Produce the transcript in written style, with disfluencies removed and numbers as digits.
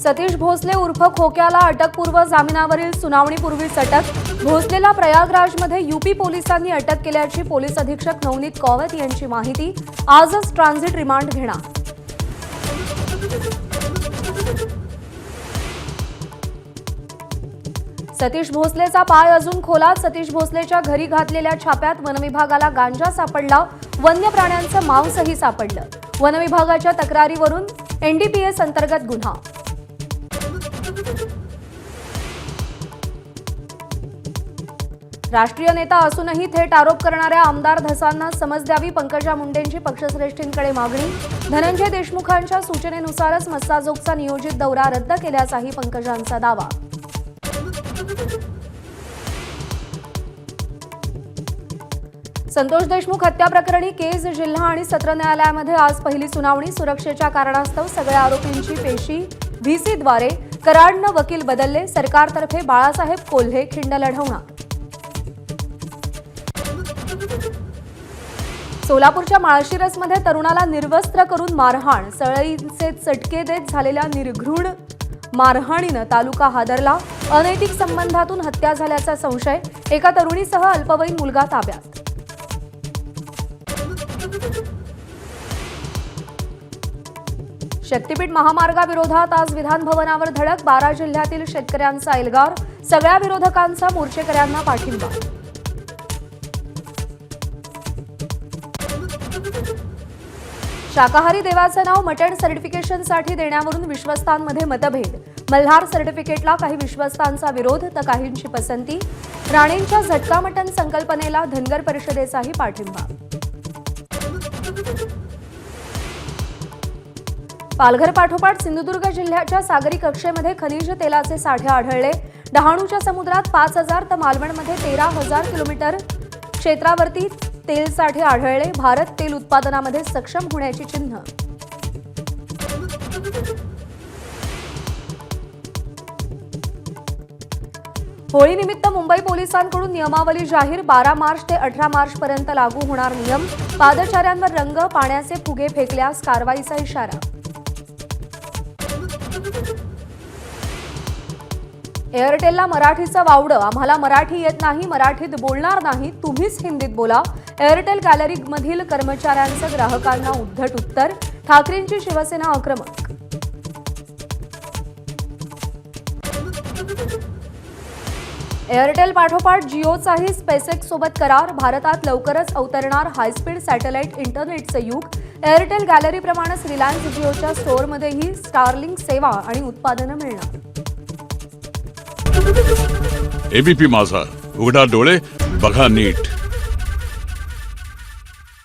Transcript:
सतीश भोसले उर्फ खोक्याला अटकपूर्व जामिनावरील सुनावणीपूर्वीच अटक। भोसलेला प्रयागराजमध्ये यूपी पोलिसांनी अटक केल्याची पोलीस अधीक्षक नवनीत कौवत यांची माहिती। आजच ट्रान्झिट रिमांड घेणार। सतीश भोसलेचा पाय अजून खोलात। सतीश भोसलेच्या घरी घातलेल्या छाप्यात वनविभागाला गांजा सापडला। वन्य प्राण्यांचं मांसही सापडलं। वनविभागाच्या तक्रारीवरून एनडीपीएस अंतर्गत गुन्हा। राष्ट्रीय नेता असूनही थेट आरोप करणाऱ्या आमदार धसांना समज द्यावी, पंकजा मुंडेंची पक्षश्रेष्ठींकडे मागणी। धनंजय देशमुखांच्या सूचनेनुसारच मस्साजोगचा नियोजित दौरा रद्द केल्याचाही पंकजांचा दावा। संतोष देशमुख हत्या प्रकरणी केज जिल्हा आणि सत्र न्यायालयामध्ये आज पहिली सुनावणी। सुरक्षेच्या कारणास्तव सगळ्या आरोपींची पेशी व्हीसीद्वारे। कराडनं वकील बदलले। सरकारतर्फे बाळासाहेब कोल्हे खिंड लढवणार। सोलापूरच्या माळशिरसमध्ये तरुणाला निर्वस्त्र करून मारहाण। सळईचे चटके देत झालेल्या निर्घृण मारहाणीनं तालुका हादरला। अनैतिक संबंधातून हत्या झाल्याचा संशय। एका तरुणीसह अल्पवयीन मुलगा ताब्यात। शक्तीपीठ महामार्गाविरोधात आज विधान भवनावर धडक। 12 जिल्ह्यातील शेतकऱ्यांचा एल्गार। सगळ्या विरोधकांचा मोर्चेकऱ्यांना पाठिंबा। शाकाहारी देवाचं नाव मटण सर्टिफिकेशनसाठी देण्यावरून विश्वस्तांमध्ये मतभेद। मल्हार सर्टिफिकेटला काही विश्वस्तांचा विरोध तर काहींची पसंती। राणेंच्या झटका मटण संकल्पनेला धनगर परिषदेचाही पाठिंबा। पालघर पाठोपाठ सिंधुदुर्ग जिल्ह्याच्या सागरी कक्षेमध्ये खनिज तेलाचे साठे आढळले। डहाणूच्या समुद्रात 5000 तर मालवणमध्ये 13000 किलोमीटर क्षेत्रावरती तेल साठे आढळले। भारत तेल उत्पादनामध्ये सक्षम होण्याची चिन्ह। होळीनिमित्त मुंबई पोलिसांकडून नियमावली जाहीर। 12 मार्च ते 18 मार्च पर्यंत लागू होणार नियम। पादचाऱ्यांवर रंग, पाण्याचे फुगे फेकल्यास कारवाईचा इशारा। एअरटेलला मराठीचं वावडं। आम्हाला मराठी येत नाही, मराठीत बोलणार नाही, तुम्हीच हिंदीत बोला। एअरटेल गॅलरीमधील कर्मचाऱ्यांचं ग्राहकांना उद्धट उत्तर। ठाकरेंची शिवसेना आक्रमक। एअरटेल पाठोपाठ जिओचाही स्पेसएक्स सोबत करार। भारतात लवकरच अवतरणार हायस्पीड सॅटेलाइट इंटरनेटचं युग। एअरटेल गॅलरीप्रमाणेच रिलायन्स जिओच्या स्टोअरमध्येही स्टारलिंक सेवा आणि उत्पादनं मिळणार। एबीपी माझा, उघडा डोळे बघा नीट।